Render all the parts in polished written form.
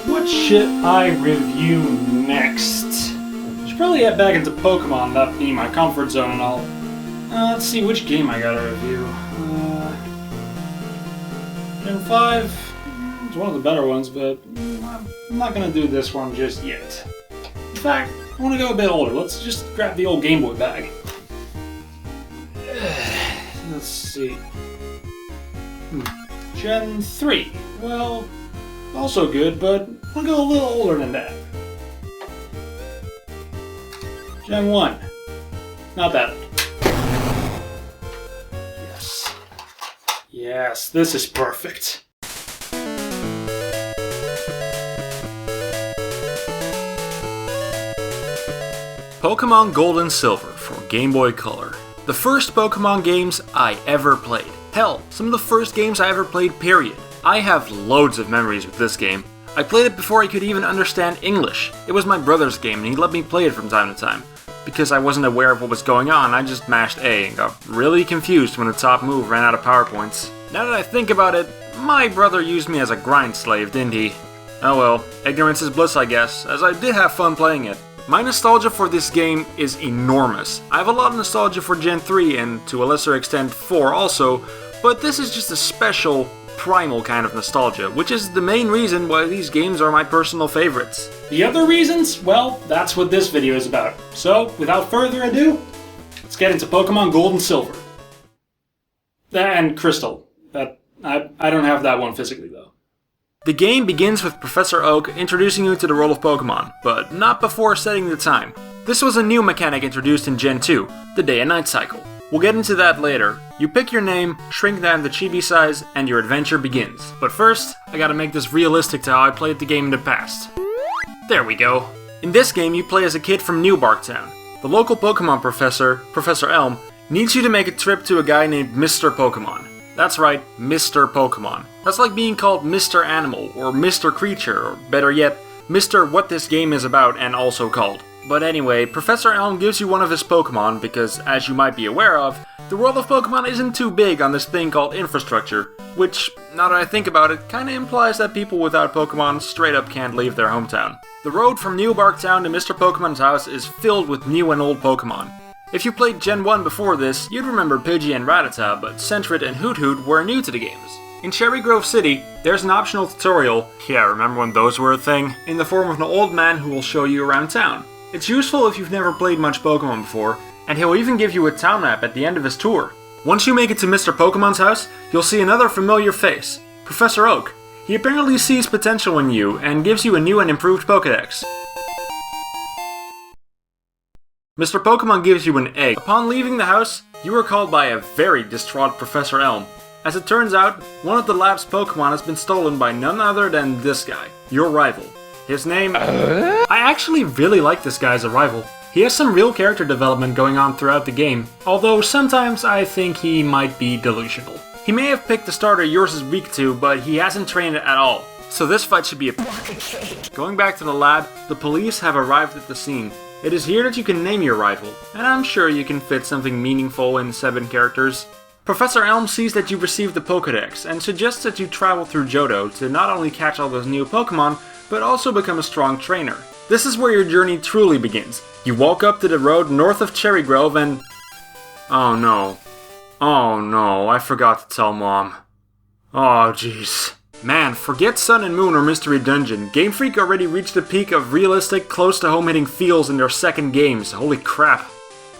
What should I review next? Should probably get back into Pokemon, that being my comfort zone and all. Let's see which game I gotta review. Gen 5, it's one of the better ones, but I'm not gonna do this one just yet. In fact, I wanna go a bit older. Let's just grab the old Game Boy bag. Let's see. Gen 3, well, also good, but I'll go a little older than that. Gen 1, not that. Yes, this is perfect. Pokémon Gold and Silver for Game Boy Color. The first Pokémon games I ever played. Hell, some of the first games I ever played, period. I have loads of memories with this game. I played it before I could even understand English. It was my brother's game and he let me play it from time to time. Because I wasn't aware of what was going on, I just mashed A and got really confused when the top move ran out of power points. Now that I think about it, my brother used me as a grind slave, didn't he? Oh well, ignorance is bliss I guess, as I did have fun playing it. My nostalgia for this game is enormous. I have a lot of nostalgia for Gen 3 and to a lesser extent 4 also, but this is just a special, primal kind of nostalgia, which is the main reason why these games are my personal favorites. The other reasons? Well, that's what this video is about. So, without further ado, let's get into Pokemon Gold and Silver. And Crystal. I don't have that one physically though. The game begins with Professor Oak introducing you to the world of Pokemon, but not before setting the time. This was a new mechanic introduced in Gen 2, the day and night cycle. We'll get into that later. You pick your name, shrink down the chibi size, and your adventure begins. But first, I gotta make this realistic to how I played the game in the past. There we go. In this game, you play as a kid from New Bark Town. The local Pokemon professor, Professor Elm, needs you to make a trip to a guy named Mr. Pokemon. That's right, Mr. Pokemon. That's like being called Mr. Animal, or Mr. Creature, or better yet, Mr. What this game is about and also called. But anyway, Professor Elm gives you one of his Pokemon because, as you might be aware of, the world of Pokemon isn't too big on this thing called infrastructure, which, now that I think about it, kinda implies that people without Pokemon straight up can't leave their hometown. The road from New Bark Town to Mr. Pokemon's house is filled with new and old Pokemon. If you played Gen 1 before this, you'd remember Pidgey and Rattata, but Sentret and Hoot Hoot were new to the games. In Cherry Grove City, there's an optional tutorial, yeah, remember when those were a thing, in the form of an old man who will show you around town. It's useful if you've never played much Pokemon before, and he'll even give you a town map at the end of his tour. Once you make it to Mr. Pokemon's house, you'll see another familiar face, Professor Oak. He apparently sees potential in you, and gives you a new and improved Pokédex. Mr. Pokemon gives you an egg. Upon leaving the house, you are called by a very distraught Professor Elm. As it turns out, one of the lab's Pokemon has been stolen by none other than this guy, your rival. His name... I actually really like this guy as a rival. He has some real character development going on throughout the game, although sometimes I think he might be delusional. He may have picked the starter yours is weak to, but he hasn't trained it at all. So this fight should be a... Going back to the lab, the police have arrived at the scene. It is here that you can name your rival, and I'm sure you can fit something meaningful in 7 characters. Professor Elm sees that you received the Pokédex, and suggests that you travel through Johto to not only catch all those new Pokémon, but also become a strong trainer. This is where your journey truly begins. You walk up to the road north of Cherry Grove and... Oh no, I forgot to tell Mom. Oh jeez. Man, forget Sun and Moon or Mystery Dungeon. Game Freak already reached the peak of realistic, close-to-home hitting feels in their second games. Holy crap.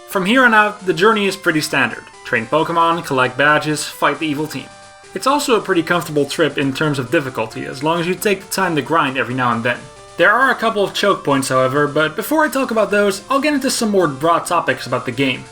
From here on out, the journey is pretty standard. Train Pokemon, collect badges, fight the evil team. It's also a pretty comfortable trip in terms of difficulty, as long as you take the time to grind every now and then. There are a couple of choke points, however, but before I talk about those, I'll get into some more broad topics about the game.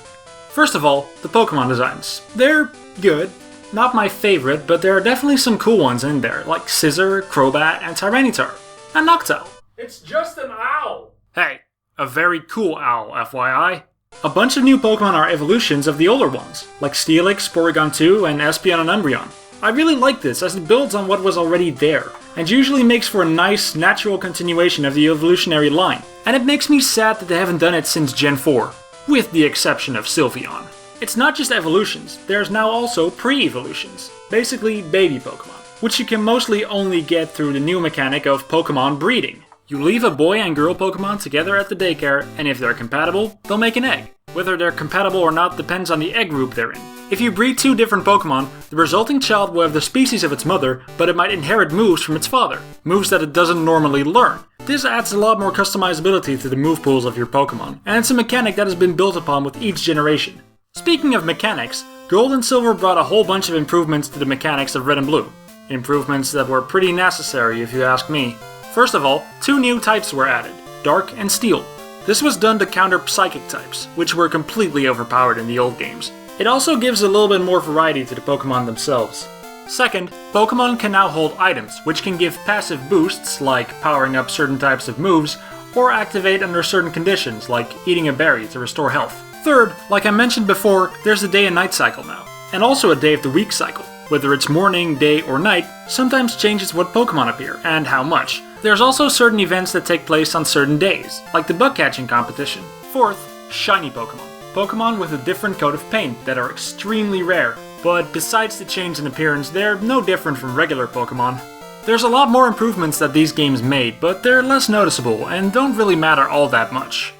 First of all, the Pokemon designs. They're good. Not my favorite, but there are definitely some cool ones in there, like Scizor, Crobat, and Tyranitar. And Noctowl. It's just an owl! Hey, a very cool owl, FYI. A bunch of new Pokemon are evolutions of the older ones, like Steelix, Porygon 2, and Espeon and Umbreon. I really like this, as it builds on what was already there, and usually makes for a nice, natural continuation of the evolutionary line. And it makes me sad that they haven't done it since Gen 4, with the exception of Sylveon. It's not just evolutions, there's now also pre-evolutions, basically baby Pokemon. which you can mostly only get through the new mechanic of Pokémon breeding. You leave a boy and girl Pokémon together at the daycare, and if they're compatible, they'll make an egg. Whether they're compatible or not depends on the egg group they're in. If you breed 2 different Pokémon, the resulting child will have the species of its mother, but it might inherit moves from its father, moves that it doesn't normally learn. This adds a lot more customizability to the move pools of your Pokémon, and it's a mechanic that has been built upon with each generation. Speaking of mechanics, Gold and Silver brought a whole bunch of improvements to the mechanics of Red and Blue. Improvements that were pretty necessary if you ask me. First of all, 2 new types were added, Dark and Steel. This was done to counter Psychic types, which were completely overpowered in the old games. It also gives a little bit more variety to the Pokémon themselves. Second, Pokémon can now hold items, which can give passive boosts, like powering up certain types of moves, or activate under certain conditions, like eating a berry to restore health. Third, like I mentioned before, there's a day and night cycle now, and also a day of the week cycle. Whether it's morning, day, or night, sometimes changes what Pokémon appear, and how much. There's also certain events that take place on certain days, like the bug catching competition. Fourth, shiny Pokémon. Pokémon with a different coat of paint that are extremely rare, but besides the change in appearance, they're no different from regular Pokémon. There's a lot more improvements that these games made, but they're less noticeable and don't really matter all that much.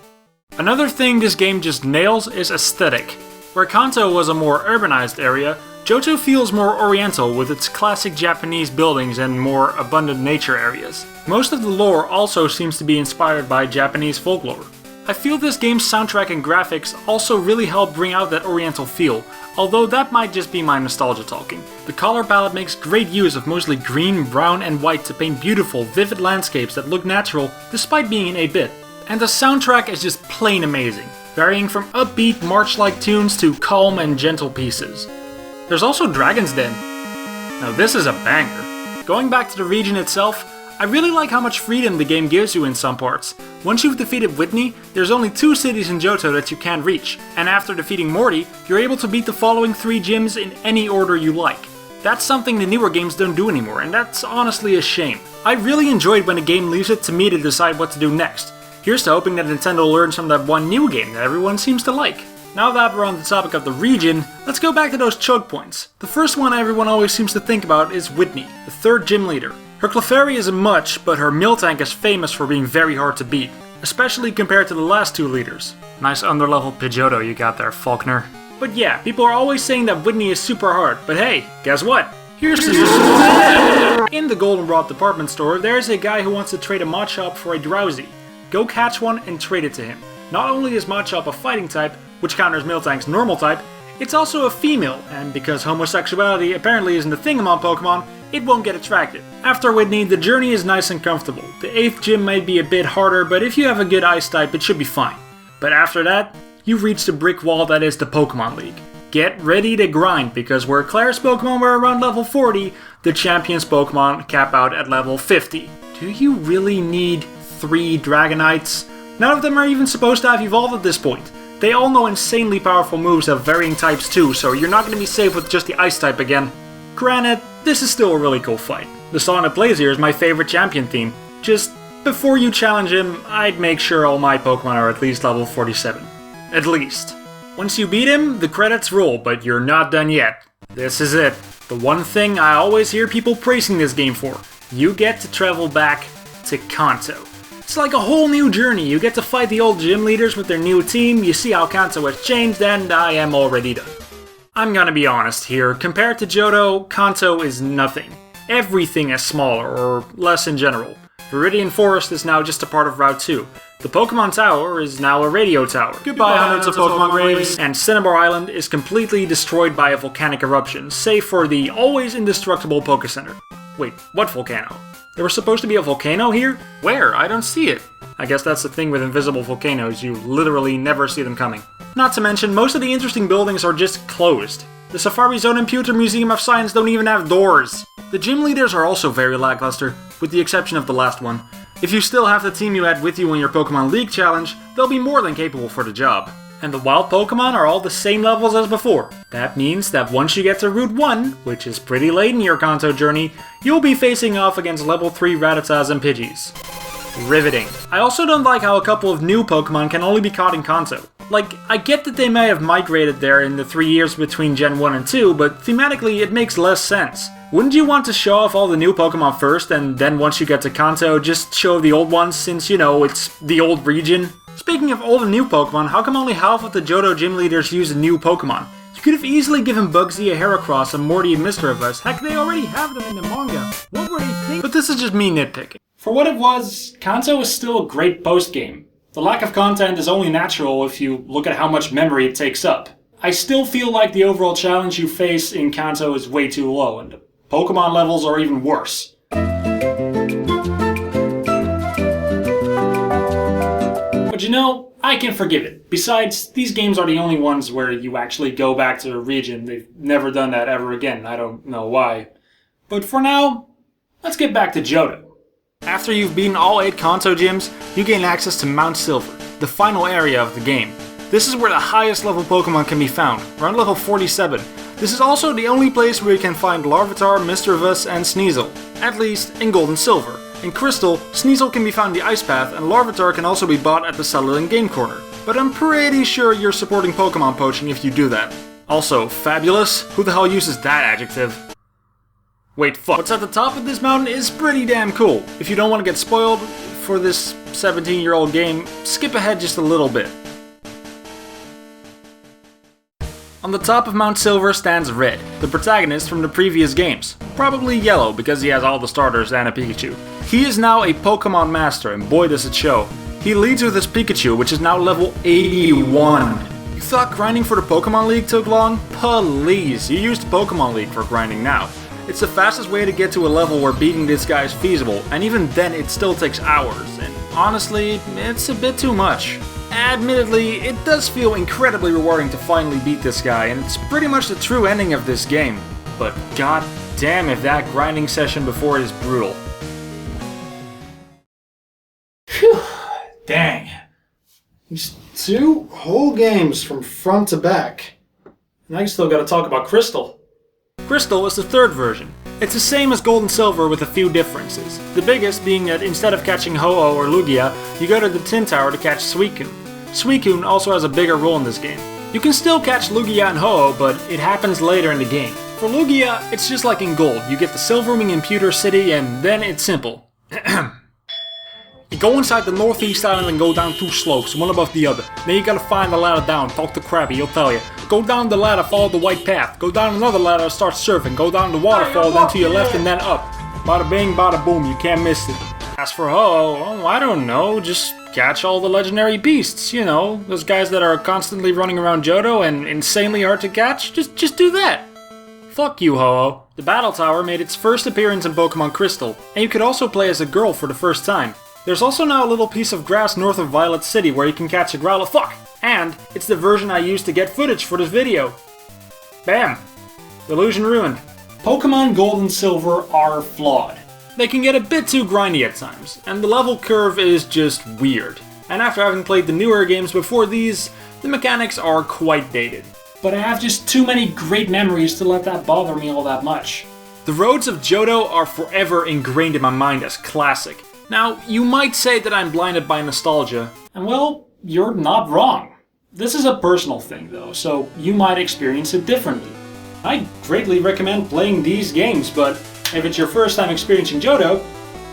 Another thing this game just nails is aesthetic. Where Kanto was a more urbanized area, Johto feels more oriental with its classic Japanese buildings and more abundant nature areas. Most of the lore also seems to be inspired by Japanese folklore. I feel this game's soundtrack and graphics also really help bring out that oriental feel, although that might just be my nostalgia talking. The color palette makes great use of mostly green, brown and white to paint beautiful, vivid landscapes that look natural despite being in 8-bit. And the soundtrack is just plain amazing, varying from upbeat, march-like tunes to calm and gentle pieces. There's also Dragon's Den. Now this is a banger. Going back to the region itself, I really like how much freedom the game gives you in some parts. Once you've defeated Whitney, there's only 2 cities in Johto that you can't reach, and after defeating Morty, you're able to beat the following 3 gyms in any order you like. That's something the newer games don't do anymore, and that's honestly a shame. I really enjoyed when a game leaves it to me to decide what to do next. Here's to hoping that Nintendo learns from that one new game that everyone seems to like. Now that we're on the topic of the region, let's go back to those choke points. The first one everyone always seems to think about is Whitney, the 3rd gym leader. Her Clefairy isn't much, but her Miltank is famous for being very hard to beat, especially compared to the last 2 leaders. Nice underleveled Pidgeotto you got there, Faulkner. But yeah, people are always saying that Whitney is super hard, but hey, guess what? Here's the In the Goldenrod department store, there's a guy who wants to trade a Machop for a Drowsy. Go catch one and trade it to him. Not only is Machop a fighting type, which counters Miltank's normal type, it's also a female, and because homosexuality apparently isn't a thing among Pokemon, it won't get attracted. After Whitney, the journey is nice and comfortable. The 8th gym might be a bit harder, but if you have a good ice type, it should be fine. But after that, you've reached the brick wall that is the Pokemon League. Get ready to grind, because where Claire's Pokemon were around level 40, the champion's Pokemon cap out at level 50. Do you really need 3 Dragonites? None of them are even supposed to have evolved at this point. They all know insanely powerful moves of varying types too, so you're not going to be safe with just the ice type again. Granted, this is still a really cool fight. The song that plays here is my favorite champion theme. Just before you challenge him, I'd make sure all my Pokemon are at least level 47. At least. Once you beat him, the credits roll, but you're not done yet. This is it. The one thing I always hear people praising this game for. You get to travel back to Kanto. It's like a whole new journey. You get to fight the old gym leaders with their new team, you see how Kanto has changed, and I am already done. I'm gonna be honest here, compared to Johto, Kanto is nothing. Everything is smaller, or less in general. Viridian Forest is now just a part of Route 2. The Pokemon Tower is now a radio tower. Goodbye hundreds of Pokemon graves. And Cinnabar Island is completely destroyed by a volcanic eruption, save for the always indestructible Poké Center. Wait, what volcano? There was supposed to be a volcano here? Where? I don't see it. I guess that's the thing with invisible volcanoes, you literally never see them coming. Not to mention, most of the interesting buildings are just closed. The Safari Zone and Pewter Museum of Science don't even have doors. The gym leaders are also very lackluster, with the exception of the last one. If you still have the team you had with you in your Pokemon League challenge, they'll be more than capable for the job. And the wild Pokemon are all the same levels as before. That means that once you get to Route 1, which is pretty late in your Kanto journey, you'll be facing off against level 3 Rattatas and Pidgeys. Riveting. I also don't like how a couple of new Pokemon can only be caught in Kanto. Like, I get that they may have migrated there in the 3 years between Gen 1 and 2, but thematically it makes less sense. Wouldn't you want to show off all the new Pokemon first, and then once you get to Kanto, just show the old ones since, you know, it's the old region? Speaking of old and new Pokemon, how come only half of the Johto gym leaders use a new Pokemon? You could have easily given Bugsy a Heracross and Morty a Misdreavus. Heck, they already have them in the manga. What were they thinking? But this is just me nitpicking. For what it was, Kanto is still a great post-game. The lack of content is only natural if you look at how much memory it takes up. I still feel like the overall challenge you face in Kanto is way too low, and the Pokemon levels are even worse. But you know, I can forgive it. Besides, these games are the only ones where you actually go back to a region. They've never done that ever again, I don't know why. But for now, let's get back to Johto. After you've beaten all 8 Kanto gyms, you gain access to Mount Silver, the final area of the game. This is where the highest level Pokemon can be found, around level 47. This is also the only place where you can find Larvitar, Misdreavus, and Sneasel, at least in Gold and Silver. In Crystal, Sneasel can be found in the Ice Path, and Larvitar can also be bought at the Celadon Game Corner. But I'm pretty sure you're supporting Pokemon poaching if you do that. Also, fabulous? Who the hell uses that adjective? Wait, fuck. What's at the top of this mountain is pretty damn cool. If you don't want to get spoiled for this 17-year-old game, skip ahead just a little bit. On the top of Mount Silver stands Red, the protagonist from the previous games. Probably yellow because he has all the starters and a Pikachu. He is now a Pokemon Master, and boy does it show. He leads with his Pikachu, which is now level 81. You thought grinding for the Pokemon League took long? Please, you use the Pokemon League for grinding now. It's the fastest way to get to a level where beating this guy is feasible, and even then it still takes hours, and honestly, it's a bit too much. Admittedly, it does feel incredibly rewarding to finally beat this guy, and it's pretty much the true ending of this game. But god damn if that grinding session before it is brutal. Phew, dang. Just 2 whole games from front to back. And I still gotta talk about Crystal. Crystal is the 3rd version. It's the same as Gold and Silver with a few differences. The biggest being that instead of catching Ho-Oh or Lugia, you go to the Tin Tower to catch Suicune. Suicune also has a bigger role in this game. You can still catch Lugia and Ho-Oh, but it happens later in the game. For Lugia, it's just like in Gold. You get the Silverwing in Pewter City, and then it's simple. You go inside the Northeast Island and go down 2 slopes, one above the other. Then you gotta find the ladder down, talk to Krabby, he'll tell you. Go down the ladder, follow the white path. Go down another ladder, start surfing. Go down the waterfall, then to your left and then up. Bada bing, bada boom, you can't miss it. As for Ho-Oh, I don't know, just catch all the legendary beasts, you know. Those guys that are constantly running around Johto and insanely hard to catch, just do that. Fuck you, Ho-Oh. The Battle Tower made its first appearance in Pokemon Crystal, and you could also play as a girl for the first time. There's also now a little piece of grass north of Violet City where you can catch a Growlithe. Fuck! And it's the version I used to get footage for this video. Bam! Illusion ruined. Pokemon Gold and Silver are flawed. They can get a bit too grindy at times, and the level curve is just weird. And after having played the newer games before these, the mechanics are quite dated. But I have just too many great memories to let that bother me all that much. The roads of Johto are forever ingrained in my mind as classic. Now, you might say that I'm blinded by nostalgia, and well, you're not wrong. This is a personal thing though, so you might experience it differently. I greatly recommend playing these games, but if it's your first time experiencing Johto,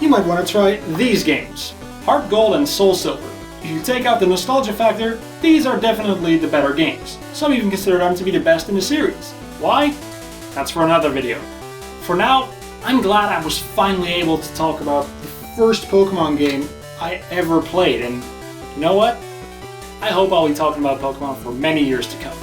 you might want to try these games. Heart Gold and Soul Silver. If you take out the nostalgia factor, these are definitely the better games. Some even consider them to be the best in the series. Why? That's for another video. For now, I'm glad I was finally able to talk about the first Pokemon game I ever played, and you know what? I hope I'll be talking about Pokemon for many years to come.